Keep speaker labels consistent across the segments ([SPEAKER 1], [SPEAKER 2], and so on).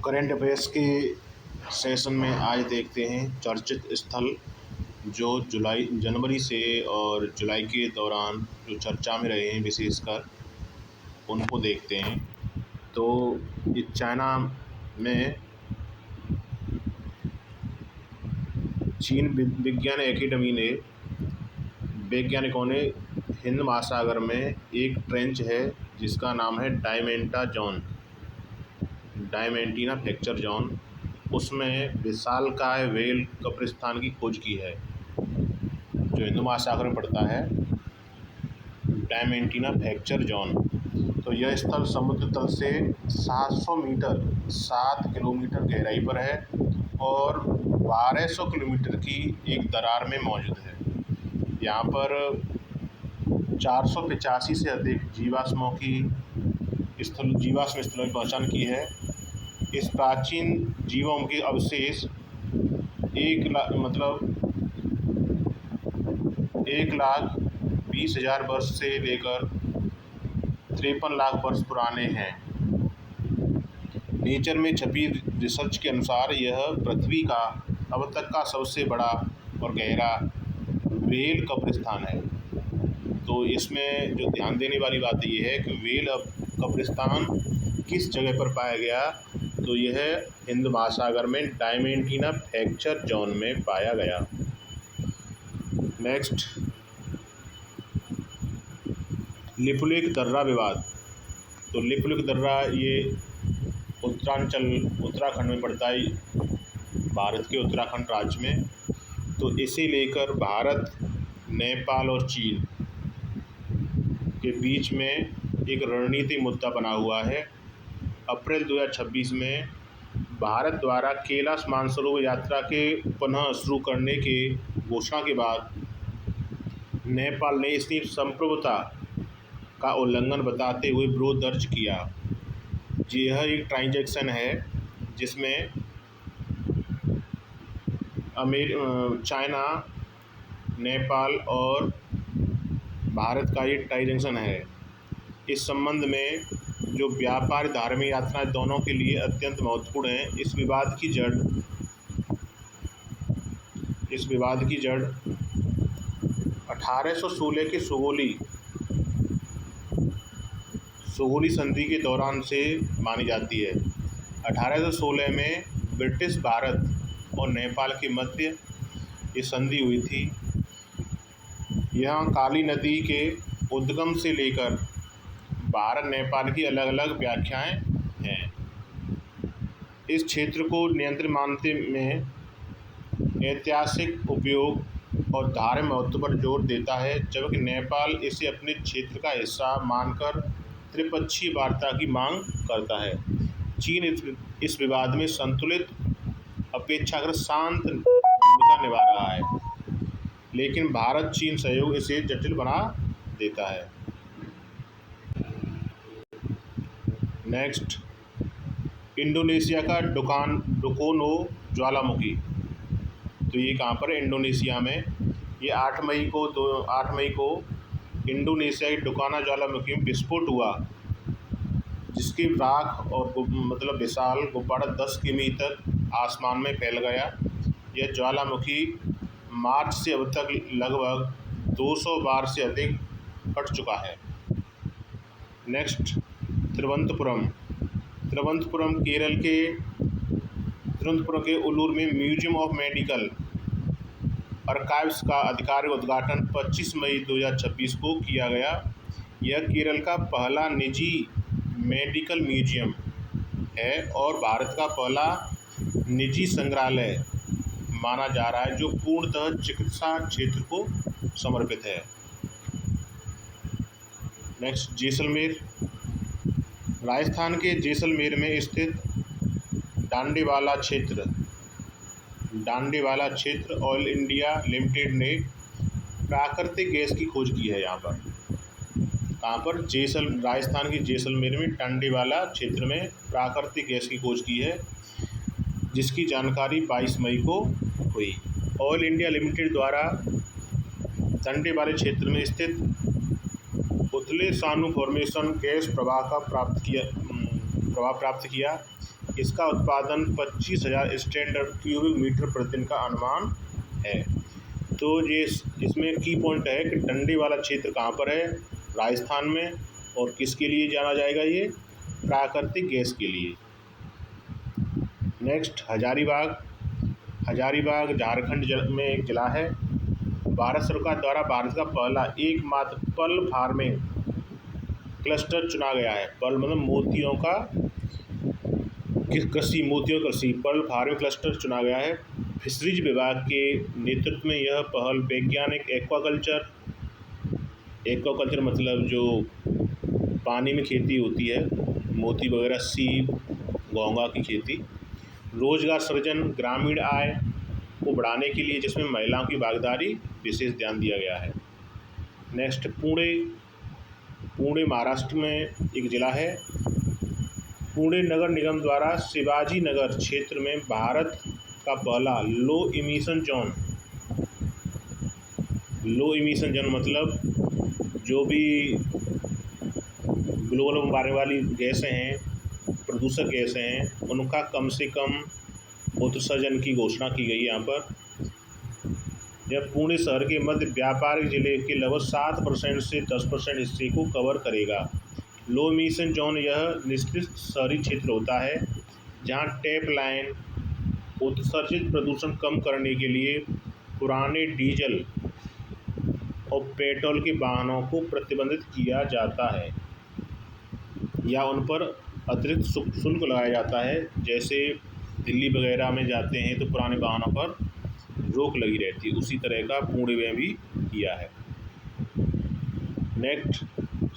[SPEAKER 1] Current affairs के session में आज देखते हैं चर्चित स्थल जो जनवरी से और जुलाई के दौरान जो चर्चा में रहे हैं विशेषकर उनको देखते हैं। तो ये चाइना में चीन विज्ञान एकेडमी ने वैज्ञानिकों ने हिंद महासागर में एक ट्रेंच है जिसका नाम है डायमेंटिना फ्रैक्चर जोन, उसमें विशालकाय व्हेल कब्रिस्तान की खोज की है जो हिंद महासागर में पड़ता है, डायमेंटिना फ्रैक्चर जोन। तो यह स्थल समुद्र तल से 700 मीटर 7 किलोमीटर गहराई पर है और 1200 किलोमीटर की एक दरार में मौजूद है। यहाँ पर 485 से अधिक जीवाश्म स्थलों की पहचान की है। इस प्राचीन जीवों के अवशेष 1,20,000 वर्ष से लेकर 53 लाख वर्ष पुराने हैं। नेचर में छपी रिसर्च के अनुसार यह पृथ्वी का अब तक का सबसे बड़ा और गहरा व्हेल कब्रिस्तान है। तो इसमें जो ध्यान देने वाली बात यह है कि व्हेल कब्रिस्तान किस जगह पर पाया गया, तो यह हिंद महासागर में डायमेंटिना फ्रैक्चर जोन में पाया गया। नेक्स्ट, लिपुलेख दर्रा विवाद। तो लिपुलेख दर्रा ये उत्तराखंड में पड़ता है, भारत के उत्तराखंड राज्य में। तो इसे लेकर भारत, नेपाल और चीन के बीच में एक रणनीतिक मुद्दा बना हुआ है। अप्रैल 2026 में भारत द्वारा कैलाश मानसरोवर यात्रा के पुनः शुरू करने के घोषणा के बाद नेपाल ने इसकी संप्रभुता का उल्लंघन बताते हुए विरोध दर्ज किया। यह एक ट्रांजैक्शन है जिसमें चाइना, नेपाल और भारत का ये ट्रांजैक्शन है। इस संबंध में जो व्यापार धार्मिक यात्राएं दोनों के लिए अत्यंत महत्वपूर्ण है। इस विवाद की जड़ 1816 के सुगोली संधि के दौरान से मानी जाती है। 1816 में ब्रिटिश भारत और नेपाल के मध्य ये संधि हुई थी। यहाँ काली नदी के उद्गम से लेकर भारत नेपाल की अलग अलग व्याख्याएं हैं। इस क्षेत्र को नियंत्रित मानते में ऐतिहासिक उपयोग और धार्मिक महत्व पर जोर देता है, जबकि नेपाल इसे अपने क्षेत्र का हिस्सा मानकर त्रिपक्षीय वार्ता की मांग करता है। चीन इस विवाद में संतुलित, अपेक्षाकृत शांत भूमिका निभा रहा है, लेकिन भारत चीन सहयोग इसे जटिल बना देता है। नेक्स्ट, इंडोनेशिया का डुकोनो ज्वालामुखी। तो ये कहाँ पर है? इंडोनेशिया में। ये 8 मई को इंडोनेशिया के डुकोनो ज्वालामुखी में विस्फोट हुआ, जिसकी राख और विशाल गुब्बारा 10 किमी तक आसमान में फैल गया। यह ज्वालामुखी मार्च से अब तक लगभग 200 बार से अधिक फट चुका है। नेक्स्ट, तिरुवनंतपुरम केरल के तिरुवनंतपुरम के उल्लूर में म्यूजियम ऑफ मेडिकल आर्काइव्स का आधिकारिक उद्घाटन 25 मई 2026 को किया गया। यह केरल का पहला निजी मेडिकल म्यूजियम है और भारत का पहला निजी संग्रहालय माना जा रहा है जो पूर्णतः चिकित्सा क्षेत्र को समर्पित है। नेक्स्ट, जैसलमेर। राजस्थान के जैसलमेर में स्थित डांडेवाला क्षेत्र ऑयल इंडिया लिमिटेड ने प्राकृतिक गैस की खोज की है। यहाँ पर कहाँ पर? राजस्थान के जैसलमेर में डांडेवाला क्षेत्र में प्राकृतिक गैस की खोज की है, जिसकी जानकारी 22 मई को हुई। ऑयल इंडिया लिमिटेड द्वारा डांडेवाला क्षेत्र में स्थित उथले सानू फॉर्मेशन गैस प्रवाह प्राप्त किया। इसका उत्पादन 25,000 स्टैंडर्ड क्यूबिक मीटर प्रतिदिन का अनुमान है। तो ये इसमें की पॉइंट है कि डंडी वाला क्षेत्र कहाँ पर है, राजस्थान में, और किसके लिए जाना जाएगा, ये प्राकृतिक गैस के लिए। नेक्स्ट हजारीबाग। हजारीबाग झारखंड में एक जिला है। भारत सरकार द्वारा भारत का पहला एकमात्र पर्ल फार्मिंग क्लस्टर चुना गया है। पर्ल मतलब मोतियों का कृषि, मोतियों कृषि, पर्ल फार्मिंग क्लस्टर चुना गया है। फिशरीज विभाग के नेतृत्व में यह पहल वैज्ञानिक एक्वाकल्चर मतलब जो पानी में खेती होती है, मोती वगैरह, सीप, घोंघा की खेती, रोजगार सृजन, ग्रामीण आय को बढ़ाने के लिए, जिसमें महिलाओं की भागीदारी विशेष ध्यान दिया गया है। नेक्स्ट पुणे। पुणे महाराष्ट्र में एक जिला है। पुणे नगर निगम द्वारा शिवाजी नगर क्षेत्र में भारत का पहला लो इमिशन जोन मतलब जो भी ग्लोबल मारने वाली गैसें हैं, प्रदूषक गैसें हैं, उनका कम से कम उत्सर्जन की घोषणा की गई है यहाँ पर। यह पुणे शहर के मध्य व्यापारिक जिले के लगभग 7% से 10% हिस्से को कवर करेगा। लो इमिशन जोन यह निश्चित शहरी क्षेत्र होता है जहाँ टैप लाइन उत्सर्जित प्रदूषण कम करने के लिए पुराने डीजल और पेट्रोल के वाहनों को प्रतिबंधित किया जाता है या उन पर अतिरिक्त शुल्क लगाया जाता है। जैसे दिल्ली वगैरह में जाते हैं तो पुराने वाहनों पर रोक लगी रहती है, उसी तरह का पुणे में भी किया है। नेक्स्ट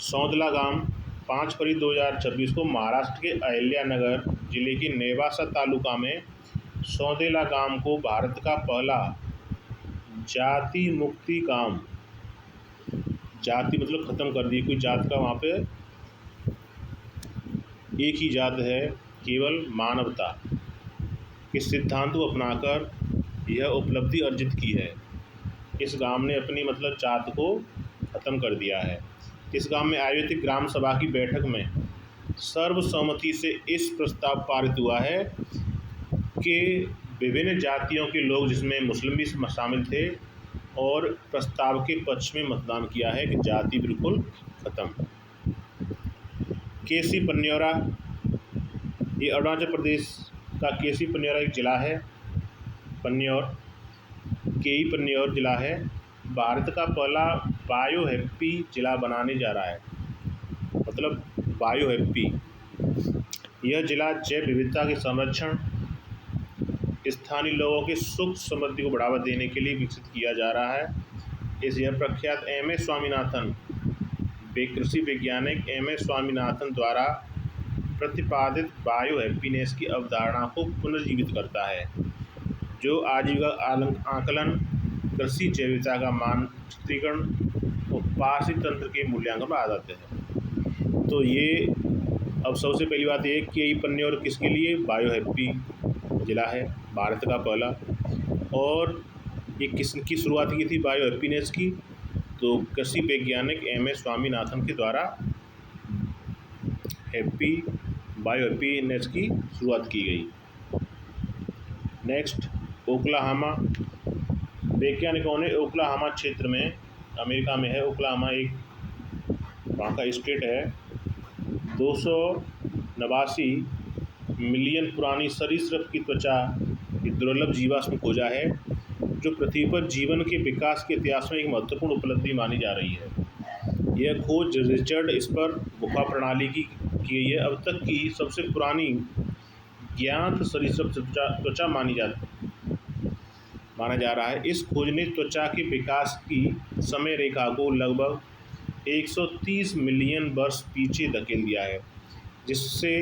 [SPEAKER 1] सौंदला गांव। 5 फरवरी 2026 को महाराष्ट्र के अहिल्यानगर जिले के नेवासा तालुका में सौंदेला गांव को भारत का पहला जाति मुक्ति गांव, जाति मतलब ख़त्म कर दी कोई जात का, वहाँ पे एक ही जात है, केवल मानवता के सिद्धांत को अपनाकर यह उपलब्धि अर्जित की है। इस गांव ने अपनी मतलब जात को ख़त्म कर दिया है। इस गांव में आयोजित ग्राम सभा की बैठक में सर्वसम्मति से इस प्रस्ताव पारित हुआ है कि विभिन्न जातियों के लोग, जिसमें मुस्लिम भी शामिल थे, और प्रस्ताव के पक्ष में मतदान किया है कि जाति बिल्कुल ख़त्म। केसी पन्यौरा। ये अरुणाचल प्रदेश का केसी पन्यौरा एक ज़िला है। पन्यौर ज़िला है। भारत का पहला बायो हैप्पी ज़िला बनाने जा रहा है, मतलब बायो हैप्पी। यह ज़िला जैव विविधता के संरक्षण, स्थानीय लोगों की सुख समृद्धि को बढ़ावा देने के लिए विकसित किया जा रहा है। यह प्रख्यात MS स्वामीनाथन, कृषि वैज्ञानिक MS स्वामीनाथन द्वारा प्रतिपादित बायो हैप्पीनेस की अवधारणा को पुनर्जीवित करता है, जो आजीविका आकलन, कृषि जैव विविधता का मानचित्रीकरण और पारिस्थितिक तंत्र के मूल्यांकन पर आधारित है। तो ये अब सबसे पहली बात ये कि ये पन्यौर किसके लिए, बायो हैप्पी ज़िला है, भारत का पहला। और ये किसकी शुरुआत की थी बायो हैप्पीनेस की, तो कृषि वैज्ञानिक MS स्वामीनाथन के द्वारा बायो हैप्पीनेस की शुरुआत की गई। Next Oklahoma. वैज्ञानिकों ने ओक्लाहोमा क्षेत्र में, अमेरिका में है ओक्लाहोमा, एक वहाँ का स्टेट है, 289 मिलियन पुरानी सरीसृप की त्वचा की दुर्लभ जीवाश्म खोजा है, जो पृथ्वी पर जीवन के विकास के इतिहास में एक महत्वपूर्ण उपलब्धि मानी जा रही है। यह खोज रिचर्ड स्पर गुफा प्रणाली की गई है, अब तक की सबसे पुरानी ज्ञात सरीसृप त्वचा माना जा रहा है। इस खोज ने त्वचा के विकास की समय रेखा को लगभग 130 मिलियन वर्ष पीछे धकेल दिया है, जिससे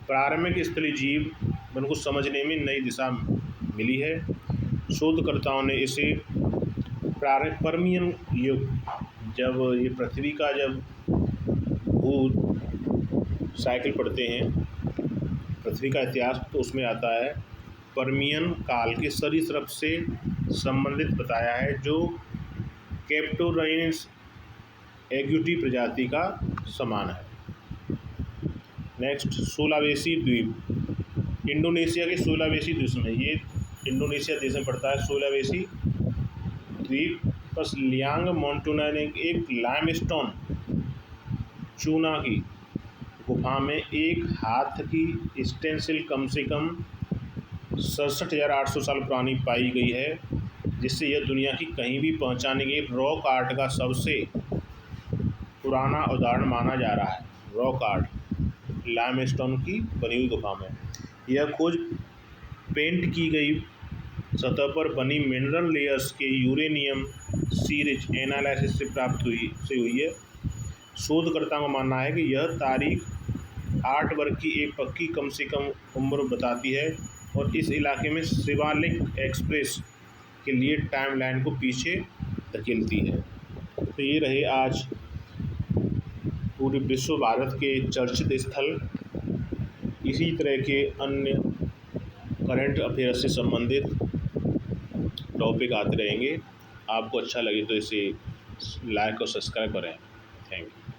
[SPEAKER 1] प्रारंभिक स्थलीय जीवन को समझने में नई दिशा मिली है। शोधकर्ताओं ने इसे पर्मियन युग, जब ये पृथ्वी का जब भू साइकिल पढ़ते हैं, पृथ्वी का इतिहास, तो उसमें आता है पर्मियन काल के सरीसृप से संबंधित बताया है, जो कैप्टोराइनस एग्यूटी प्रजाति का समान है। नेक्स्ट सुलावेसी द्वीप। इंडोनेशिया के सुलावेसी द्वीप में, ये इंडोनेशिया देश में पड़ता है सुलावेसी द्वीप। बस लियांग मोंटूना ने एक लाइमस्टोन चूना की गुफा में एक हाथ की स्टेंसिल कम से कम 67,800 साल पुरानी पाई गई है, जिससे यह दुनिया की कहीं भी पहुंचाने गई रॉक आर्ट का सबसे पुराना उदाहरण माना जा रहा है। रॉक आर्ट लाइमस्टोन की बनी हुई गुफा में। यह खोज पेंट की गई सतह पर बनी मिनरल लेयर्स के यूरेनियम सीरीज एनालिसिस से प्राप्त हुई है। शोधकर्ताओं का मानना है कि यह तारीख 8 वर्ग की एक पक्की कम से कम उम्र बताती है और इस इलाके में शिवालिक एक्सप्रेस के लिए टाइमलाइन को पीछे धकेलती है। तो ये रहे आज पूरे विश्व भारत के चर्चित स्थल। इसी तरह के अन्य करंट अफेयर से संबंधित टॉपिक आते रहेंगे। आपको अच्छा लगे तो इसे लाइक और सब्सक्राइब करें। Thank you.